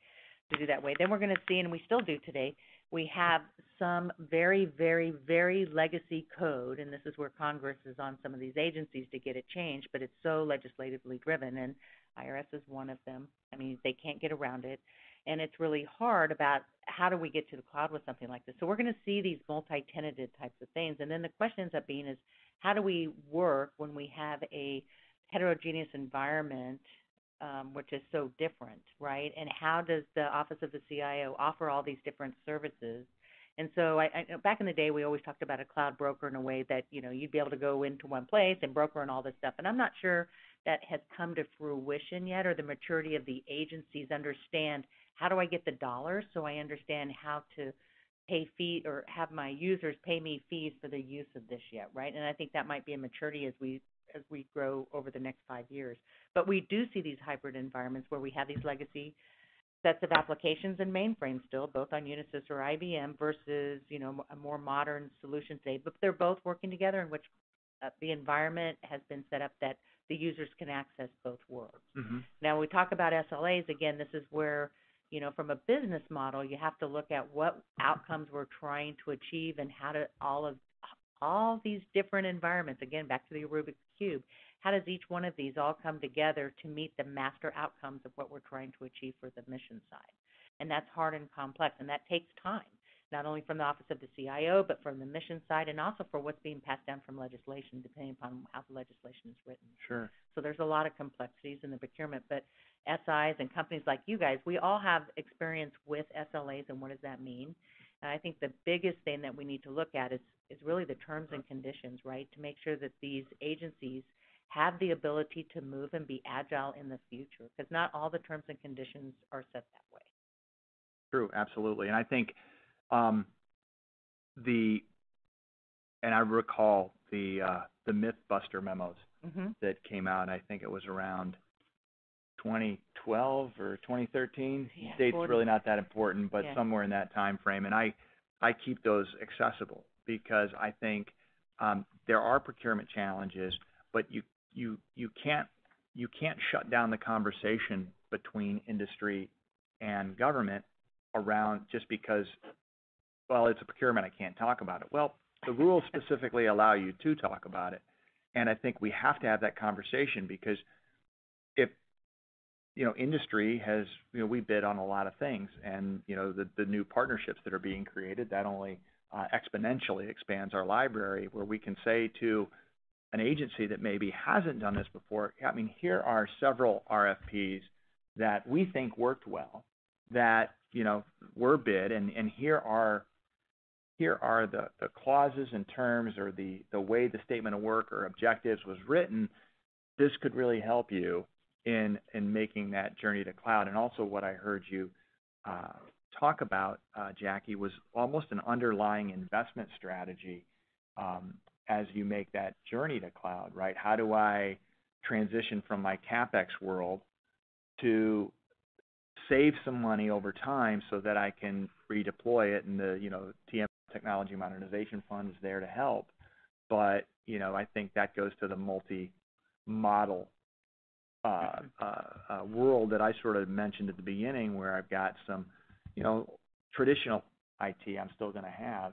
to do that way. Then we're going to see, and we still do today, we have some very, very, very legacy code, and this is where Congress is on some of these agencies to get it changed, but it's so legislatively driven, and IRS is one of them. I mean, they can't get around it. And it's really hard about how do we get to the cloud with something like this. So we're going to see these multi-tenanted types of things. And then the question ends up being is how do we work when we have a heterogeneous environment, which is so different, right? And how does the Office of the CIO offer all these different services? And so I back in the day, we always talked about a cloud broker in a way that, you'd be able to go into one place and broker and all this stuff. And I'm not sure that has come to fruition yet, or the maturity of the agencies understand how do I get the dollars so I understand how to pay fee or have my users pay me fees for the use of this yet, right? And I think that might be a maturity as we grow over the next 5 years. But we do see these hybrid environments where we have these legacy sets of applications and mainframes still, both on Unisys or IBM versus, a more modern solution today. But they're both working together in which the environment has been set up that the users can access both worlds. Mm-hmm. Now, when we talk about SLAs, again, this is where, from a business model, you have to look at what outcomes we're trying to achieve and how to all these different environments, again, back to the Rubik's Cube, how does each one of these all come together to meet the master outcomes of what we're trying to achieve for the mission side? And that's hard and complex, and that takes time, not only from the Office of the CIO, but from the mission side, and also for what's being passed down from legislation, depending upon how the legislation is written. Sure. So there's a lot of complexities in the procurement, but SIs and companies like you guys, we all have experience with SLAs, and what does that mean? And I think the biggest thing that we need to look at is really the terms and conditions, right, to make sure that these agencies have the ability to move and be agile in the future, because not all the terms and conditions are set that way. True, absolutely. And I think and I recall the Mythbuster memos mm-hmm. that came out. I think it was around 2012 or 2013. Yeah, date's 40. Really not that important, but yeah. Somewhere in that time frame. And I keep those accessible because I think there are procurement challenges, but you can't shut down the conversation between industry and government around just because, well, it's a procurement, I can't talk about it. Well, the rules specifically allow you to talk about it. And I think we have to have that conversation because if, industry has, we bid on a lot of things, and, the new partnerships that are being created, that only exponentially expands our library, where we can say to an agency that maybe hasn't done this before, I mean, here are several RFPs that we think worked well, that, were bid, and here are the clauses and terms, or the way the statement of work or objectives was written. This could really help you in making that journey to cloud. And also what I heard you talk about, Jackie, was almost an underlying investment strategy as you make that journey to cloud, right? How do I transition from my CapEx world to save some money over time so that I can redeploy it, and the TM Technology Modernization Fund is there to help. But I think that goes to the multi-model world that I sort of mentioned at the beginning, where I've got some traditional IT I'm still going to have.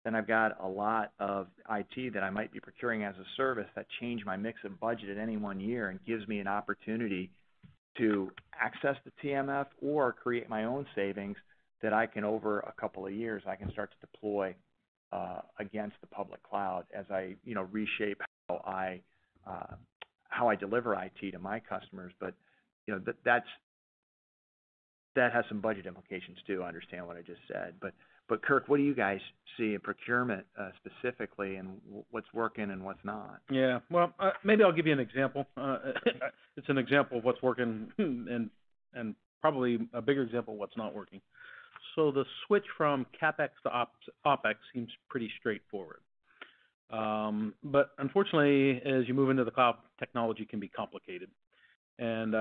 Then I've got a lot of IT that I might be procuring as a service that change my mix of budget at any one year, and gives me an opportunity to access the TMF or create my own savings that I can, over a couple of years, I can start to deploy against the public cloud as I reshape how I deliver IT to my customers. But that has some budget implications too. I understand what I just said, but Kirk, what do you guys see in procurement specifically, and what's working and what's not? Yeah, well, maybe I'll give you an example. It's an example of what's working, and probably a bigger example of what's not working. So the switch from CapEx to OpEx seems pretty straightforward. But unfortunately, as you move into the cloud, technology can be complicated. And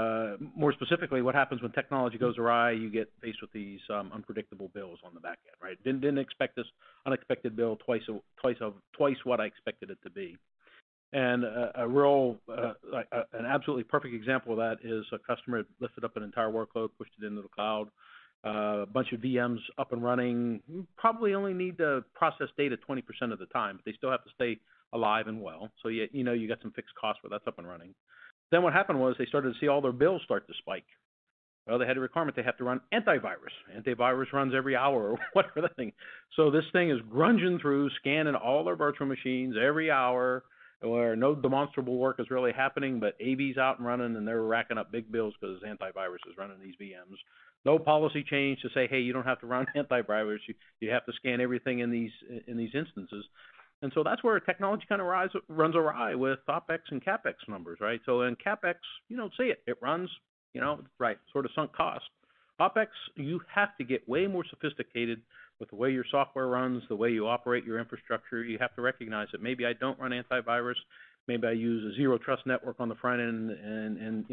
more specifically, what happens when technology goes awry, you get faced with these unpredictable bills on the back end, right? Didn't expect this unexpected bill twice what I expected it to be. And an absolutely perfect example of that is a customer had lifted up an entire workload, pushed it into the cloud, a bunch of VMs up and running, probably only need to process data 20% of the time, but they still have to stay alive and well. So you got some fixed costs where that's up and running. Then what happened was they started to see all their bills start to spike. Well, they had a requirement they have to run antivirus. Antivirus runs every hour or whatever the thing. So this thing is grunging through, scanning all their virtual machines every hour, where no demonstrable work is really happening, but AV's out and running, and they're racking up big bills because antivirus is running these VMs. No policy change to say, hey, you don't have to run antivirus. You have to scan everything in these instances. And so that's where technology kind of runs awry with OpEx and CapEx numbers, right? So in CapEx, you don't see it. It runs, right, sort of sunk cost. OpEx, you have to get way more sophisticated with the way your software runs, the way you operate your infrastructure. You have to recognize that maybe I don't run antivirus. Maybe I use a zero trust network on the front end and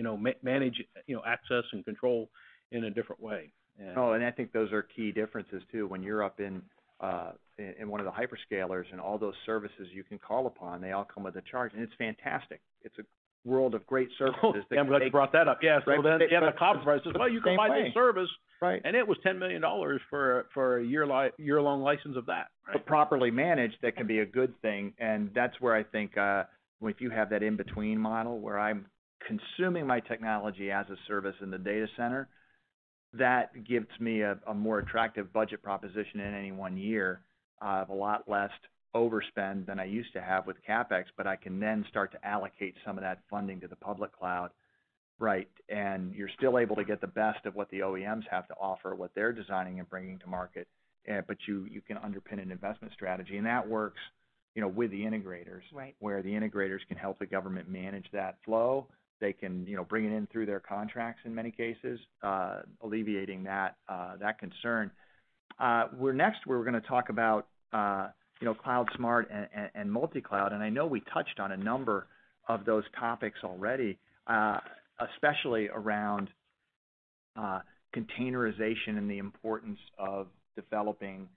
manage, access and control in a different way. And I think those are key differences too. When you're up in one of the hyperscalers, and all those services you can call upon, they all come with a charge, and it's fantastic. It's a world of great services. I'm glad you brought that up. Yeah, so then the cloud provider says, well, you can buy this service, right? And it was $10 million for a year-long license of that. Right? But properly managed, that can be a good thing, and that's where I think if you have that in-between model where I'm consuming my technology as a service in the data center, that gives me a more attractive budget proposition in any one year. I have a lot less overspend than I used to have with CapEx, but I can then start to allocate some of that funding to the public cloud, right? And you're still able to get the best of what the OEMs have to offer, what they're designing and bringing to market, but you can underpin an investment strategy, and that works, with the integrators, right, where the integrators can help the government manage that flow. They can, bring it in through their contracts in many cases, alleviating that concern. We're going to talk about, Cloud Smart and multi-cloud, and I know we touched on a number of those topics already, especially around containerization and the importance of developing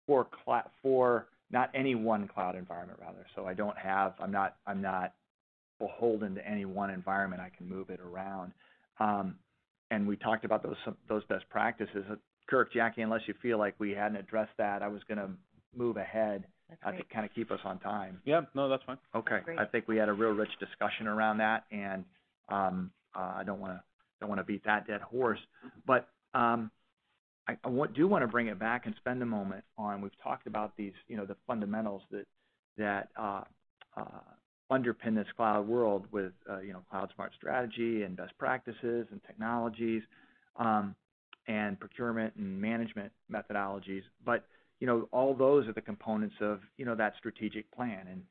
for not any one cloud environment, rather. So I'm not beholden to any one environment. I can move it around. And we talked about those best practices. Kirk, Jackie, unless you feel like we hadn't addressed that, I was going to move ahead That's to great. kind of keep us on time. Yeah, no, that's fine. Okay, Great. I think we had a real rich discussion around that, and I don't want to beat that dead horse, but I do want to bring it back and spend a moment on. We've talked about these, the fundamentals that underpin this cloud world with cloud smart strategy and best practices and technologies, and procurement and management methodologies, but all those are the components of, that strategic plan. And,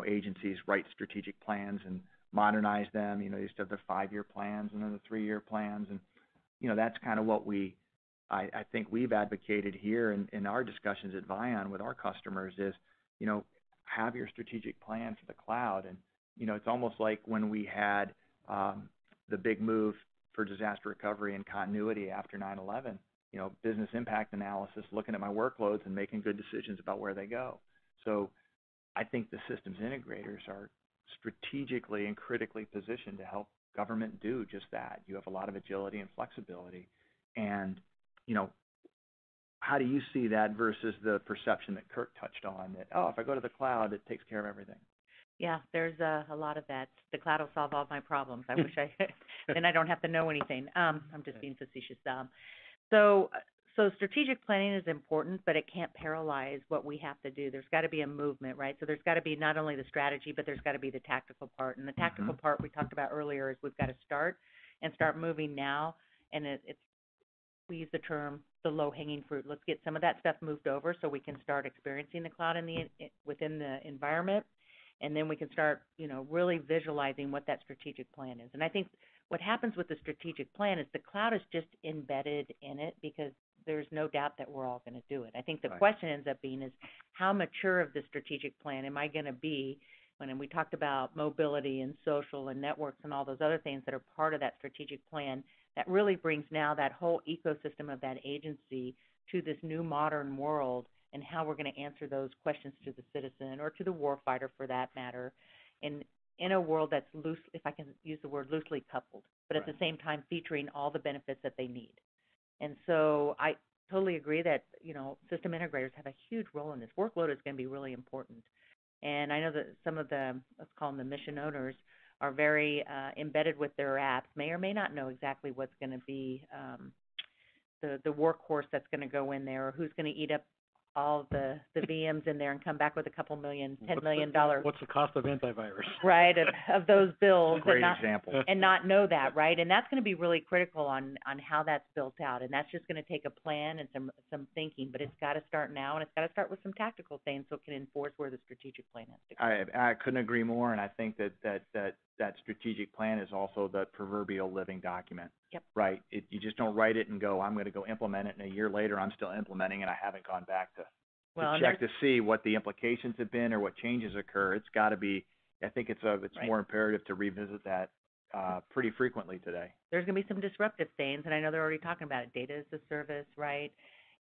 agencies write strategic plans and modernize them. They used to have the 5-year plans and then the 3-year plans. And, that's kind of what I think we've advocated here in our discussions at Vion with our customers is, have your strategic plan for the cloud. And, it's almost like when we had the big move for disaster recovery and continuity after 9/11, business impact analysis, looking at my workloads and making good decisions about where they go. So I think the systems integrators are strategically and critically positioned to help government do just that. You have a lot of agility and flexibility. And, how do you see that versus the perception that Kirk touched on that, if I go to the cloud, it takes care of everything? Yeah, there's a lot of that. The cloud will solve all my problems. I wish then I don't have to know anything. I'm just being facetious. So strategic planning is important, but it can't paralyze what we have to do. There's got to be a movement, right? So there's got to be not only the strategy, but there's got to be the tactical part. And the tactical part we talked about earlier is we've got to start moving now. And we use the term the low-hanging fruit. Let's get some of that stuff moved over so we can start experiencing the cloud within the environment. And then we can start, really visualizing what that strategic plan is. And I think what happens with the strategic plan is the cloud is just embedded in it because there's no doubt that we're all going to do it. I think the question ends up being is how mature of the strategic plan am I going to be when we talked about mobility and social and networks and all those other things that are part of that strategic plan that really brings now that whole ecosystem of that agency to this new modern world and how we're going to answer those questions to the citizen or to the warfighter for that matter in a world that's loose, if I can use the word loosely coupled, but at the same time featuring all the benefits that they need. And so I totally agree that, system integrators have a huge role in this. Workload is going to be really important. And I know that some of the, let's call them the mission owners, are very embedded with their apps, may or may not know exactly what's going to be the workhorse that's going to go in there or who's going to eat up all the VMs in there and come back with a couple million, $10 million. What's the cost of antivirus? Right, of those bills. Great example. And not know that, right? And that's going to be really critical on how that's built out. And that's just going to take a plan and some thinking, but it's got to start now, and it's got to start with some tactical things so it can enforce where the strategic plan has to go. I couldn't agree more, and I think that strategic plan is also the proverbial living document. Yep. Right? You just don't write it and go, I'm going to go implement it, and a year later I'm still implementing, and I haven't gone back to check to see what the implications have been or what changes occur. It's got to be, I think it's more imperative to revisit that pretty frequently today. There's going to be some disruptive things, and I know they're already talking about it. Data as a service, right?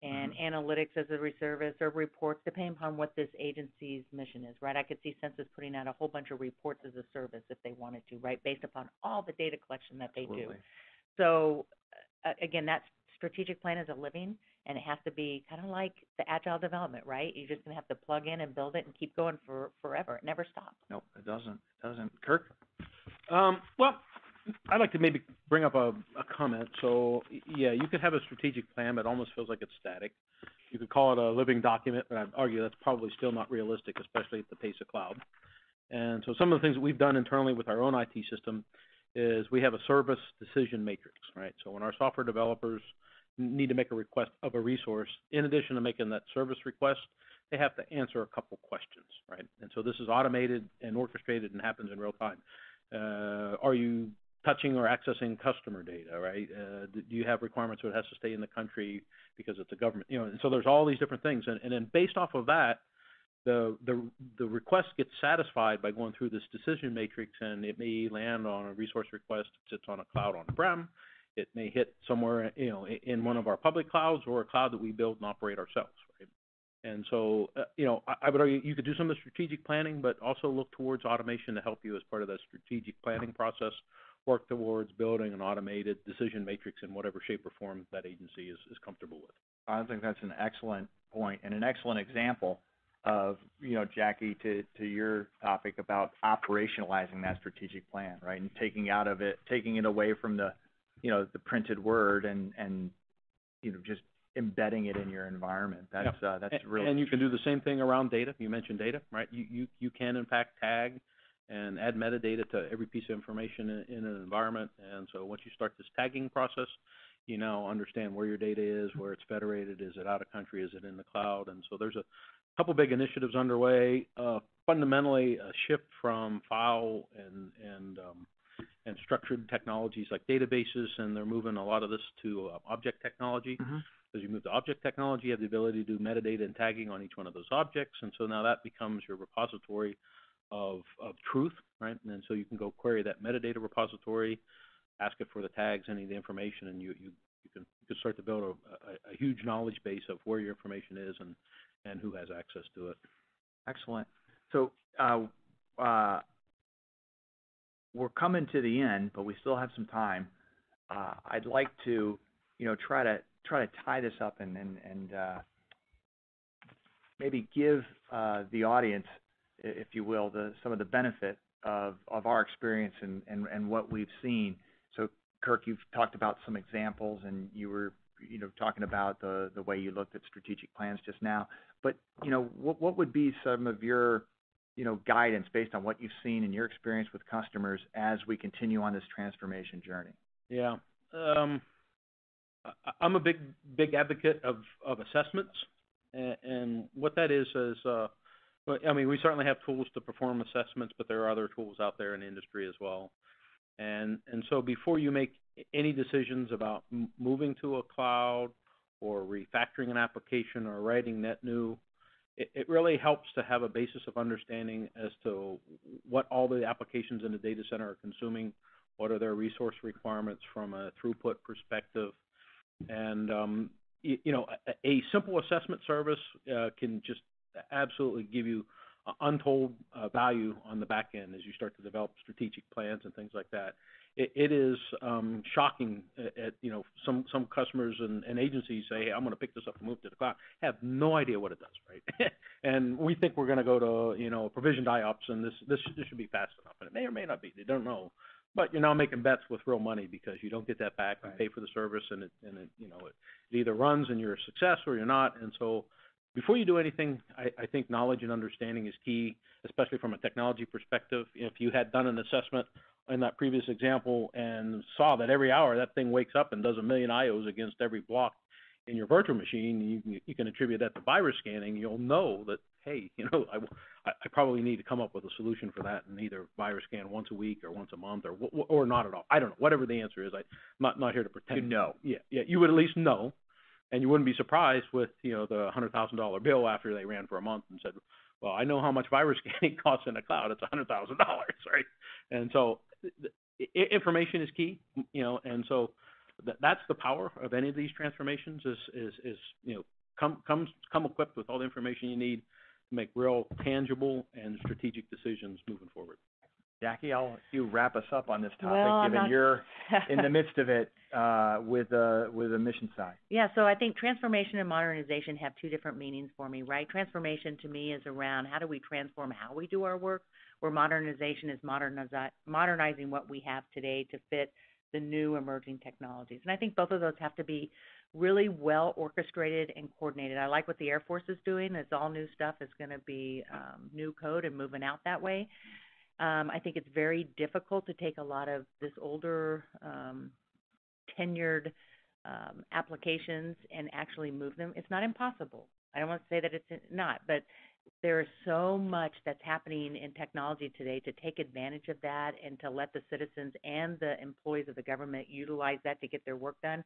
And analytics as a service or reports, depending upon what this agency's mission is, right? I could see Census putting out a whole bunch of reports as a service if they wanted to, right, based upon all the data collection that they do. So, again, that strategic plan is a living, and it has to be kind of like the agile development, right? You're just going to have to plug in and build it and keep going forever. It never stops. Nope, it doesn't. Kirk? Well, I'd like to maybe bring up a comment. So, yeah, you could have a strategic plan, but it almost feels like it's static. You could call it a living document, but I'd argue that's probably still not realistic, especially at the pace of cloud. And so some of the things that we've done internally with our own IT system is we have a service decision matrix, right? So when our software developers need to make a request of a resource, in addition to making that service request, they have to answer a couple questions, right? And so this is automated and orchestrated and happens in real time. Are you touching or accessing customer data, right? Do you have requirements where it has to stay in the country because it's a government, and so there's all these different things. And then based off of that, the request gets satisfied by going through this decision matrix, and it may land on a resource request that sits on a cloud on-prem. It may hit somewhere, in one of our public clouds or a cloud that we build and operate ourselves, right? And so, I would argue you could do some of the strategic planning, but also look towards automation to help you as part of that strategic planning process. Work towards building an automated decision matrix in whatever shape or form that agency is comfortable with. I think that's an excellent point and an excellent example of, Jackie, to your topic about operationalizing that strategic plan, right? And taking it away from the, the printed word and just embedding it in your environment. That's really. And you can do the same thing around data. You mentioned data, right? You can in fact tag and add metadata to every piece of information in an environment. And so once you start this tagging process, you now understand where your data is, where it's federated, is it out of country, is it in the cloud? And so there's a couple big initiatives underway. Fundamentally, a shift from file and structured technologies like databases, and they're moving a lot of this to object technology. Mm-hmm. As you move to object technology, you have the ability to do metadata and tagging on each one of those objects, and so now that becomes your repository of truth, right? And so you can go query that metadata repository, ask it for the tags, any of the information, and you can start to build a huge knowledge base of where your information is and who has access to it. Excellent. So we're coming to the end, but we still have some time. I'd like to, try to tie this up and maybe give the audience, if you will, some of the benefit of our experience and what we've seen. So, Kirk, you've talked about some examples, and you were, talking about the way you looked at strategic plans just now. But, what would be some of your, guidance based on what you've seen in your experience with customers as we continue on this transformation journey? Yeah. I'm a big advocate of assessments, and what that is, we certainly have tools to perform assessments, but there are other tools out there in the industry as well. And so before you make any decisions about moving to a cloud or refactoring an application or writing net new, it really helps to have a basis of understanding as to what all the applications in the data center are consuming, what are their resource requirements from a throughput perspective. And, a simple assessment service can just absolutely give you untold value on the back end as you start to develop strategic plans and things like that. It is shocking at some customers and agencies say, hey, I'm going to pick this up and move to the cloud. Have no idea what it does, right? And we think we're going to go to provisioned IOPS, and this should be fast enough, and it may or may not be. They don't know, but you're now making bets with real money because you don't get that back. You pay for the service, and it either runs and you're a success or you're not. And so before you do anything, I think knowledge and understanding is key, especially from a technology perspective. If you had done an assessment in that previous example and saw that every hour that thing wakes up and does 1 million IOs against every block in your virtual machine, you can attribute that to virus scanning. You'll know that, hey, I probably need to come up with a solution for that and either virus scan once a week or once a month or not at all. I don't know. Whatever the answer is, I'm not here to pretend. Yeah, you would at least know. And you wouldn't be surprised with, the $100,000 bill after they ran for a month and said, well, I know how much virus scanning costs in the cloud. It's $100,000, right? And so information is key, and so that's the power of any of these transformations is come equipped with all the information you need to make real tangible and strategic decisions moving forward. Jackie, I'll let you wrap us up on this topic, well, given you're in the midst of it with the mission side. Yeah, so I think transformation and modernization have two different meanings for me, right? Transformation to me is around how do we transform how we do our work, where modernization is modernizing what we have today to fit the new emerging technologies. And I think both of those have to be really well orchestrated and coordinated. I like what the Air Force is doing. It's all new stuff. It's going to be new code and moving out that way. I think it's very difficult to take a lot of this older tenured applications and actually move them. It's not impossible. I don't want to say that it's not, but there is so much that's happening in technology today to take advantage of that and to let the citizens and the employees of the government utilize that to get their work done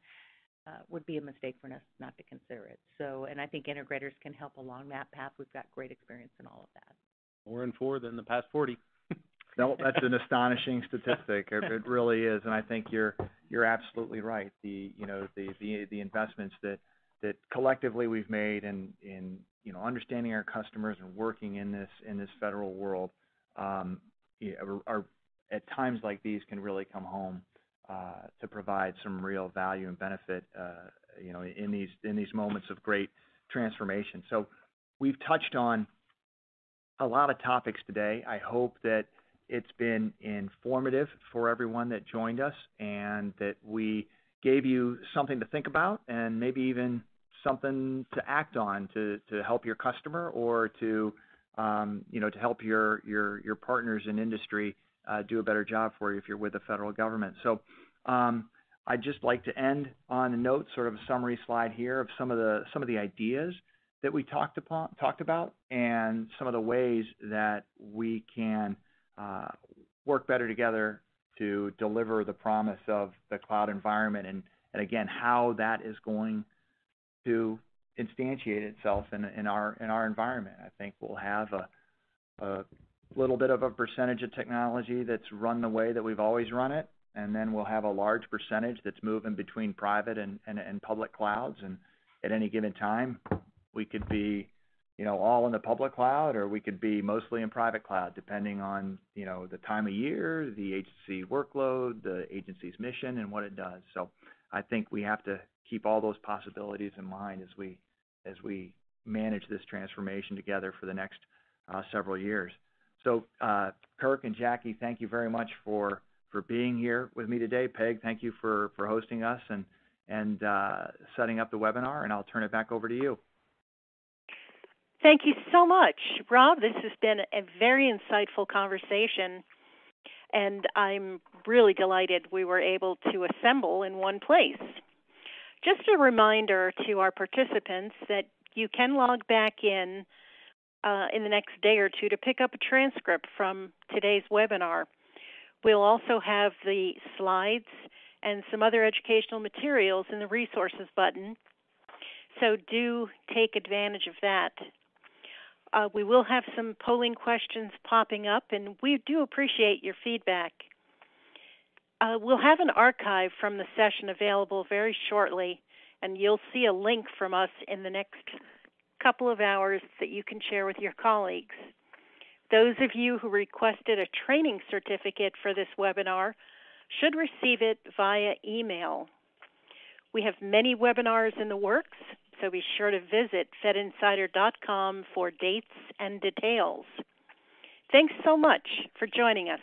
would be a mistake for us not to consider it. So, and I think integrators can help along that path. We've got great experience in all of that. More in 4 than the past 40. No, that's an astonishing statistic. It really is, and I think you're absolutely right. The investments that collectively we've made in understanding our customers and working in this federal world are at times like these can really come home to provide some real value and benefit in these moments of great transformation. So we've touched on a lot of topics today. I hope that it's been informative for everyone that joined us and that we gave you something to think about and maybe even something to act on to help your customer or to to help your partners in industry do a better job for you if you're with the federal government. So I'd just like to end on a note, sort of a summary slide here of some of the ideas that we talked about and some of the ways that we can work better together to deliver the promise of the cloud environment and again, how that is going to instantiate itself in our environment. I think we'll have a little bit of a percentage of technology that's run the way that we've always run it, and then we'll have a large percentage that's moving between private and public clouds. And at any given time, we could be, all in the public cloud, or we could be mostly in private cloud, depending on, the time of year, the agency workload, the agency's mission, and what it does. So I think we have to keep all those possibilities in mind as we manage this transformation together for the next several years. So Kirk and Jackie, thank you very much for being here with me today. Peg, thank you for hosting us and setting up the webinar, and I'll turn it back over to you. Thank you so much, Rob. This has been a very insightful conversation, and I'm really delighted we were able to assemble in one place. Just a reminder to our participants that you can log back in the next day or two to pick up a transcript from today's webinar. We'll also have the slides and some other educational materials in the resources button, so do take advantage of that. We will have some polling questions popping up, and we do appreciate your feedback. We'll have an archive from the session available very shortly, and you'll see a link from us in the next couple of hours that you can share with your colleagues. Those of you who requested a training certificate for this webinar should receive it via email. We have many webinars in the works, so be sure to visit fedinsider.com for dates and details. Thanks so much for joining us.